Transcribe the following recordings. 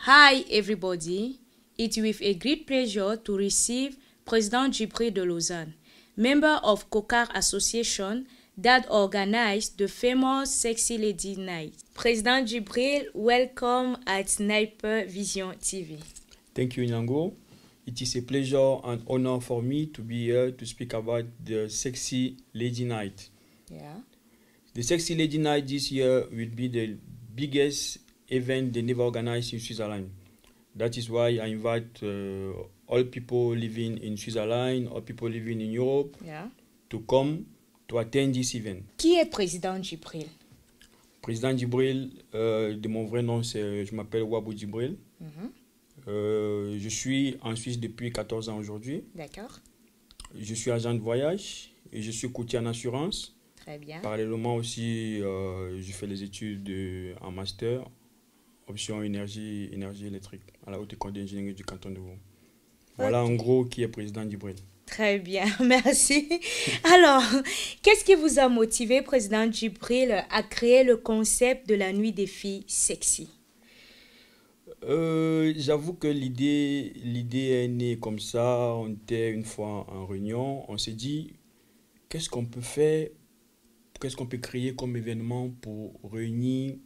Hi everybody, it's with a great pleasure to receive President Djibril de Lausanne, member of COCAR Association that organized the famous Sexy Lady Night. President Djibril, welcome at Sniper Vision TV. Thank you, Nyango. It is a pleasure and honor for me to be here to speak about the Sexy Lady Night. Yeah. The Sexy Lady Night this year will be the biggest event they never organized in Switzerland. That is why I invite all people living in Switzerland, all people living in Europe, Yeah. to come to attend this event. Qui est Président Djibril? Président Djibril, de mon vrai nom, je m'appelle Wabou Djibril. Je suis en Suisse depuis 14 ans aujourd'hui. D'accord. Je suis agent de voyage et je suis courtier en assurance. Très bien. Parallèlement aussi, je fais les études en master, option énergie électrique, à la Haute École d'ingénierie du canton de Vaud. Voilà en gros qui est président Djibril. Très bien, merci. Alors, qu'est-ce qui vous a motivé, Président Djibril, à créer le concept de la nuit des filles sexy? J'avoue que l'idée est née comme ça. On était une fois en réunion, on s'est dit qu'est-ce qu'on peut faire, qu'est-ce qu'on peut créer comme événement pour réunir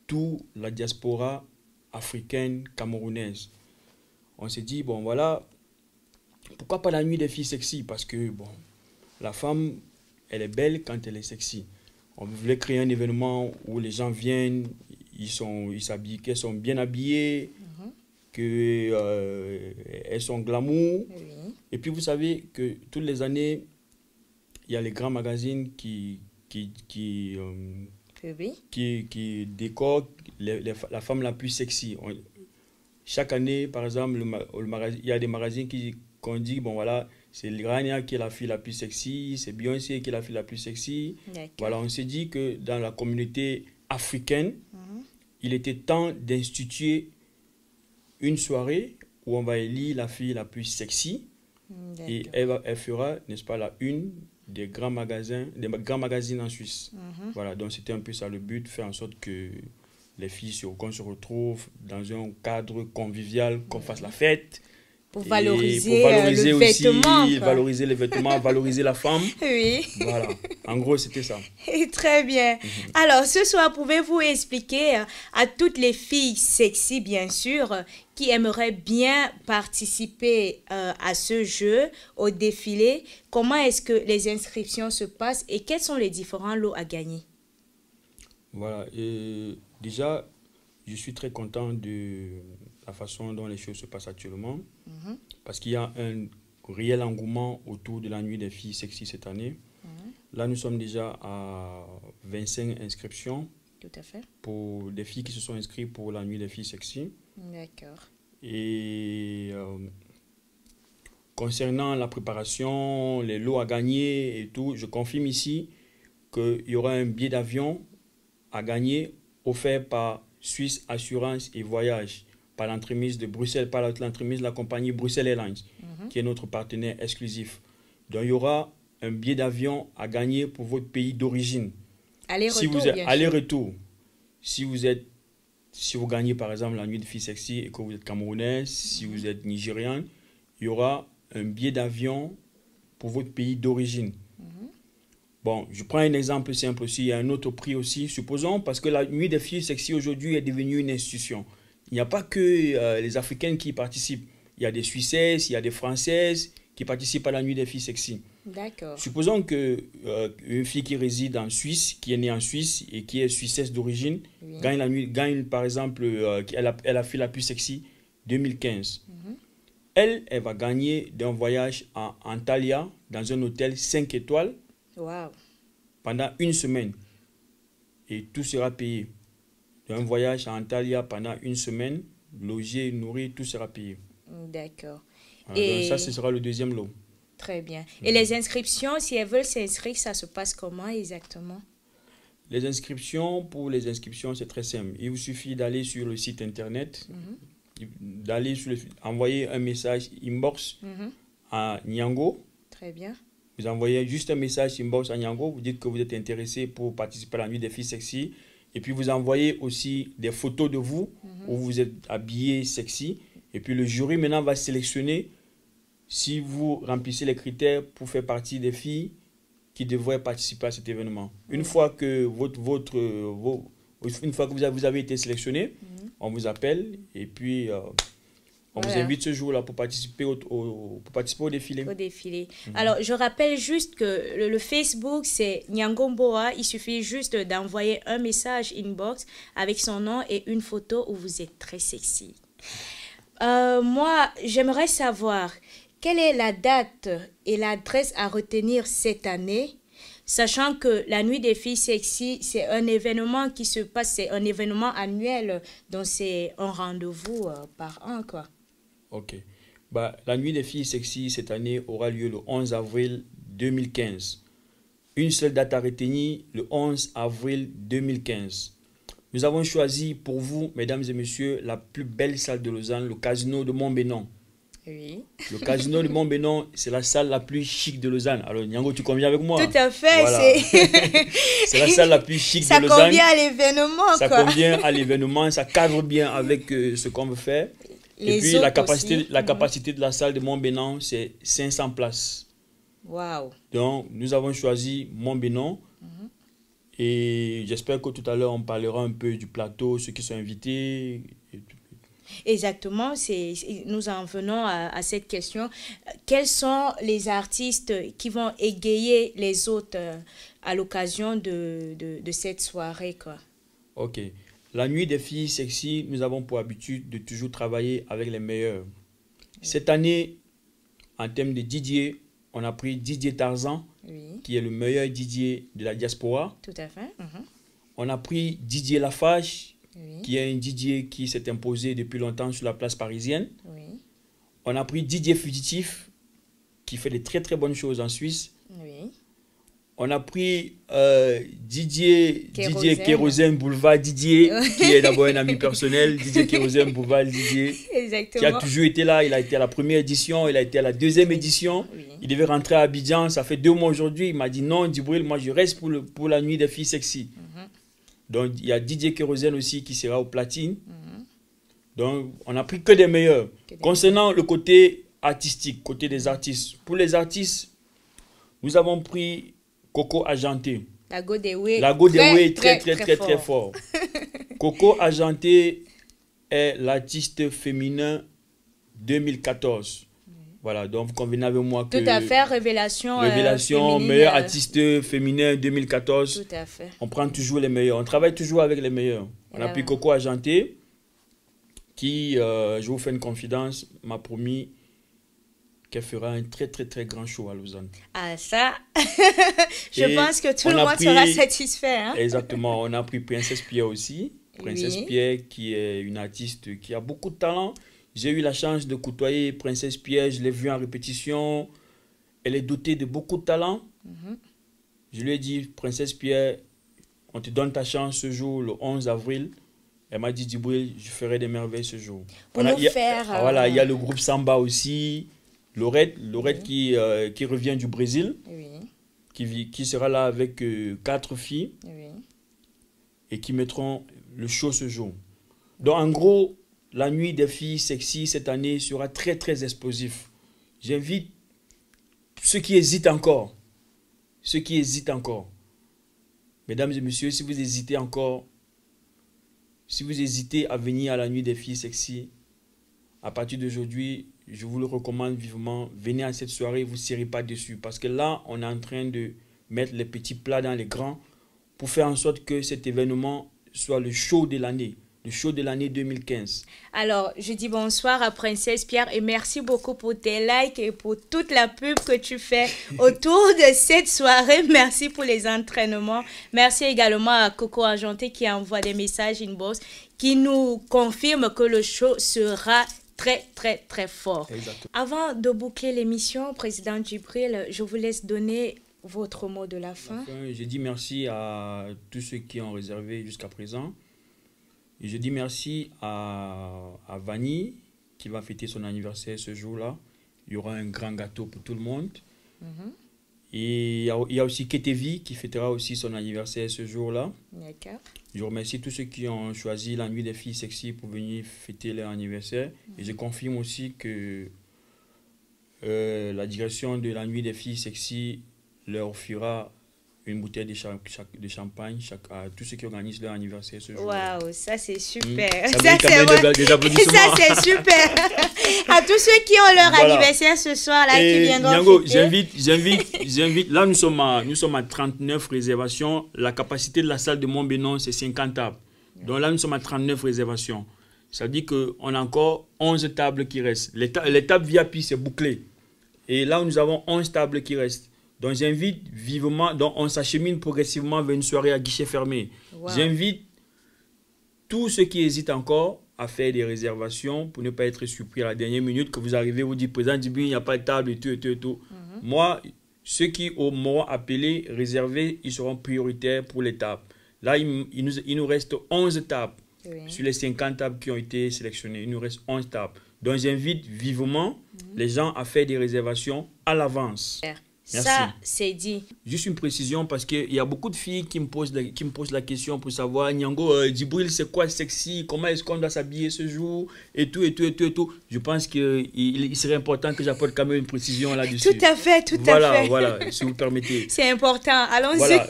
toute la diaspora africaine camerounaise. On s'est dit bon voilà, pourquoi pas la nuit des filles sexy, parce que bon, la femme elle est belle quand elle est sexy. On voulait créer un événement où les gens viennent, ils s'habillent, qu'elles sont bien habillées, qu'elles sont glamour. Oui. Et puis vous savez que toutes les années, il y a les grands magazines qui décorent la femme la plus sexy. Chaque année, par exemple, il y a des magazines qu'on dit, bon voilà, c'est Rihanna qui est la fille la plus sexy, c'est Beyoncé qui est la fille la plus sexy. Voilà, on s'est dit que dans la communauté africaine, il était temps d'instituer une soirée où on va élire la fille la plus sexy. Et elle fera, n'est-ce pas, la une des grands magazines en Suisse. Voilà, donc c'était un peu ça le but, faire en sorte que les filles qu'on se retrouve dans un cadre convivial, qu'on fasse la fête. Pour valoriser, le aussi, vêtement. Valoriser les vêtements, valoriser la femme. Oui. Voilà, en gros c'était ça. Très bien. Alors ce soir, pouvez-vous expliquer à toutes les filles sexy, bien sûr, qui aimeraient bien participer à ce jeu, au défilé, comment est-ce que les inscriptions se passent et quels sont les différents lots à gagner? Voilà, et déjà, je suis très content de la façon dont les choses se passent actuellement, parce qu'il y a un réel engouement autour de la nuit des filles sexy cette année. Là, nous sommes déjà à 25 inscriptions. Tout à fait. Pour des filles qui se sont inscrites pour la nuit des filles sexy. D'accord. Et concernant la préparation, les lots à gagner et tout, je confirme ici qu'il y aura un billet d'avion à gagner offert par Swiss Assurance et Voyage, par l'entremise de Bruxelles, par l'entremise de la compagnie Bruxelles Airlines, qui est notre partenaire exclusif. Donc il y aura un billet d'avion à gagner pour votre pays d'origine. Aller-retour. Si vous gagnez par exemple la nuit de filles sexy et que vous êtes camerounaise, si vous êtes nigérian, il y aura un billet d'avion pour votre pays d'origine. Bon, je prends un exemple simple aussi, il y a un autre prix aussi, supposons, parce que la nuit des filles sexy aujourd'hui est devenue une institution. Il n'y a pas que les Africaines qui participent. Il y a des Suissaises, il y a des Françaises qui participent à la nuit des filles sexy. D'accord. Supposons qu'une fille qui réside en Suisse, qui est née en Suisse et qui est suissesse d'origine, gagne par exemple, elle a fait la plus sexy 2015. Elle va gagner d'un voyage à Antalya dans un hôtel 5 étoiles. Wow. Pendant une semaine. Et tout sera payé. Un voyage à Antalya pendant une semaine, logé, nourri, tout sera payé. D'accord. Et ça, ce sera le deuxième lot. Très bien. Et les inscriptions, si elles veulent s'inscrire, ça se passe comment exactement? Les inscriptions, pour les inscriptions, c'est très simple. Il vous suffit d'aller sur le site internet, envoyer un message inbox à Nyango. Très bien. Vous envoyez juste un message inbox à Nyango, vous dites que vous êtes intéressé pour participer à la nuit des filles sexy Et puis vous envoyez aussi des photos de vous où vous êtes habillé sexy. Et puis le jury maintenant va sélectionner si vous remplissez les critères pour faire partie des filles qui devraient participer à cet événement. Une fois que une fois que vous avez été sélectionné, on vous appelle et puis on vous invite ce jour-là pour participer pour participer au défilé. Au défilé. Alors, je rappelle juste que le Facebook, c'est Nyangomboa. Il suffit juste d'envoyer un message inbox avec son nom et une photo où vous êtes très sexy. Moi, j'aimerais savoir quelle est la date et l'adresse à retenir cette année, sachant que la Nuit des filles sexy, c'est un événement qui se passe, c'est un événement annuel, donc c'est un rendez-vous par an, quoi. Ok. Bah, la Nuit des filles sexy cette année aura lieu le 11 avril 2015. Une seule date à retenir, le 11 avril 2015. Nous avons choisi pour vous, mesdames et messieurs, la plus belle salle de Lausanne, le Casino de Montbénon. Oui. Le Casino de Montbénon, c'est la salle la plus chic de Lausanne. Alors, Nyango, tu conviens avec moi? Tout à fait. Voilà. C'est la salle la plus chic de Lausanne. Ça convient à l'événement, quoi. Ça convient à l'événement, ça cadre bien avec ce qu'on veut faire. Et puis, la capacité de la salle de Montbénon, c'est 500 places. Waouh. Donc, nous avons choisi Montbénon. Et j'espère que tout à l'heure, on parlera un peu du plateau, ceux qui sont invités. Exactement, nous en venons à cette question. Quels sont les artistes qui vont égayer les autres à l'occasion de cette soirée, quoi? Ok. La Nuit des filles sexy, nous avons pour habitude de toujours travailler avec les meilleurs. Cette année, en termes de DJ, on a pris Didier Tarzan, qui est le meilleur DJ de la diaspora. Tout à fait. On a pris Didier Lafache, qui est un DJ qui s'est imposé depuis longtemps sur la place parisienne. On a pris Didier Fugitif, qui fait de très très bonnes choses en Suisse. On a pris Didier Kérosène Boulevard Didier, qui est d'abord un ami personnel. Didier Kérosène Boulevard Didier, qui a toujours été là. Il a été à la première édition, il a été à la deuxième édition. Il devait rentrer à Abidjan, ça fait 2 mois aujourd'hui. Il m'a dit non, Djibril, moi je reste pour la Nuit des filles sexy. Donc il y a Didier Kérosène aussi qui sera au platine. Donc on n'a pris que des meilleurs. Concernant le côté artistique, côté des artistes, pour les artistes, nous avons pris Coco Argenté. La Godeway. La Godeway est très fort. Coco Argenté est l'artiste féminin 2014. Voilà, donc vous convenez avec moi que... Tout à fait, révélation meilleur artiste féminin 2014. Tout à fait. On prend toujours les meilleurs. On travaille toujours avec les meilleurs. On a pris Coco Argenté, qui, je vous fais une confidence, m'a promis qu'elle fera un très grand show à Lausanne. Ah ça, je pense que tout le monde sera satisfait. Hein? Exactement, on a pris Princesse Pierre aussi. Princesse Pierre qui est une artiste qui a beaucoup de talent. J'ai eu la chance de côtoyer Princesse Pierre, je l'ai vue en répétition. Elle est dotée de beaucoup de talent. Je lui ai dit, Princesse Pierre, on te donne ta chance ce jour, le 11 avril. Elle m'a dit, Djibril, je ferai des merveilles ce jour. Voilà, il y a le groupe Samba aussi. Laurette qui revient du Brésil, qui sera là avec 4 filles et qui mettront le show ce jour. Donc en gros, la Nuit des filles sexy cette année sera très explosif. J'invite ceux qui hésitent encore, mesdames et messieurs, si vous hésitez encore, si vous hésitez à venir à la Nuit des filles sexy, à partir d'aujourd'hui, je vous le recommande vivement. Venez à cette soirée, vous ne serez pas déçus. Parce que là, on est en train de mettre les petits plats dans les grands pour faire en sorte que cet événement soit le show de l'année. Le show de l'année 2015. Alors, je dis bonsoir à Princesse Pierre et merci beaucoup pour tes likes et pour toute la pub que tu fais autour de cette soirée. Merci pour les entraînements. Merci également à Coco Argenté qui envoie des messages inbox qui nous confirme que le show sera très fort. Exactement. Avant de boucler l'émission, Président Djibril, je vous laisse donner votre mot de la fin. Je dis merci à tous ceux qui ont réservé jusqu'à présent. Et je dis merci à Vanny qui va fêter son anniversaire ce jour-là. Il y aura un grand gâteau pour tout le monde. Et il y a aussi Ketevi qui fêtera aussi son anniversaire ce jour-là. D'accord. Je remercie tous ceux qui ont choisi la nuit des filles sexy pour venir fêter leur anniversaire. Et je confirme aussi que la direction de la nuit des filles sexy leur offrira une bouteille de champagne à tous ceux qui organisent leur anniversaire ce jour. Waouh, ça c'est super. Ça c'est vrai. Des applaudissements. Ça c'est super. À tous ceux qui ont leur anniversaire ce soir là, qui viendront Niango, fêter. j'invite. Là, nous sommes à 39 réservations. La capacité de la salle de Montbénon, c'est 50 tables. Donc là, nous sommes à 39 réservations. Ça veut dire qu'on a encore 11 tables qui restent. Les tables VIP, c'est bouclé. Et là, nous avons 11 tables qui restent. Donc j'invite vivement, donc on s'achemine progressivement vers une soirée à guichet fermé. Wow. J'invite tous ceux qui hésitent encore à faire des réservations pour ne pas être surpris à la dernière minute que vous arrivez, vous dites, président Djibril, il n'y a pas de table et tout. Moi, ceux qui m'auront appelé, réservés, ils seront prioritaires pour les tables. Là, il nous reste 11 tables. Sur les 50 tables qui ont été sélectionnées, il nous reste 11 tables. Donc j'invite vivement les gens à faire des réservations à l'avance. Merci. Ça, c'est dit. Juste une précision parce qu'il y a beaucoup de filles qui me posent la question pour savoir, Niango, Djibril, c'est quoi sexy? Comment est-ce qu'on doit s'habiller ce jour? Et tout. Je pense qu'il serait important que j'apporte quand même une précision là-dessus. Tout à fait, tout à fait. Voilà, si vous permettez. C'est important, allons-y. Voilà.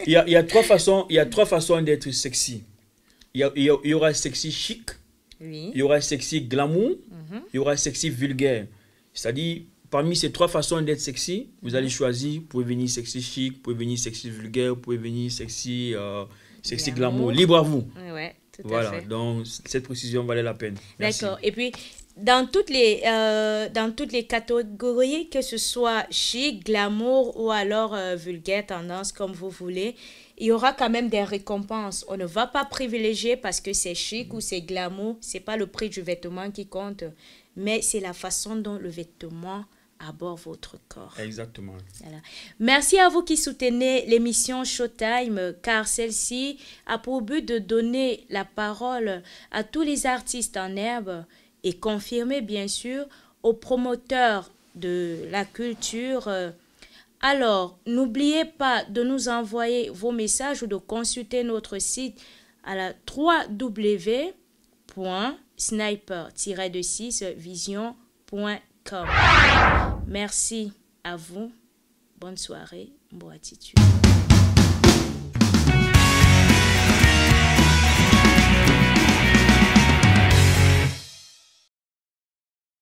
Il y a trois façons d'être sexy. Il y aura sexy chic, il y aura sexy glamour, il y aura sexy vulgaire. C'est-à-dire, parmi ces trois façons d'être sexy, vous allez choisir, vous pouvez venir sexy chic, vous pouvez venir sexy vulgaire, vous pouvez venir sexy glamour. Libre à vous. Ouais, tout voilà, à fait. Donc cette précision valait la peine. D'accord. Et puis, dans toutes les catégories, que ce soit chic, glamour ou alors vulgaire, tendance, comme vous voulez, il y aura quand même des récompenses. On ne va pas privilégier parce que c'est chic ou c'est glamour. Ce n'est pas le prix du vêtement qui compte, mais c'est la façon dont le vêtement aborde votre corps. Exactement. Voilà. Merci à vous qui soutenez l'émission Showtime, car celle-ci a pour but de donner la parole à tous les artistes en herbe et confirmer bien sûr aux promoteurs de la culture. Alors, n'oubliez pas de nous envoyer vos messages ou de consulter notre site à la www.sniper-vision.com. Merci à vous. Bonne soirée. Bonne attitude.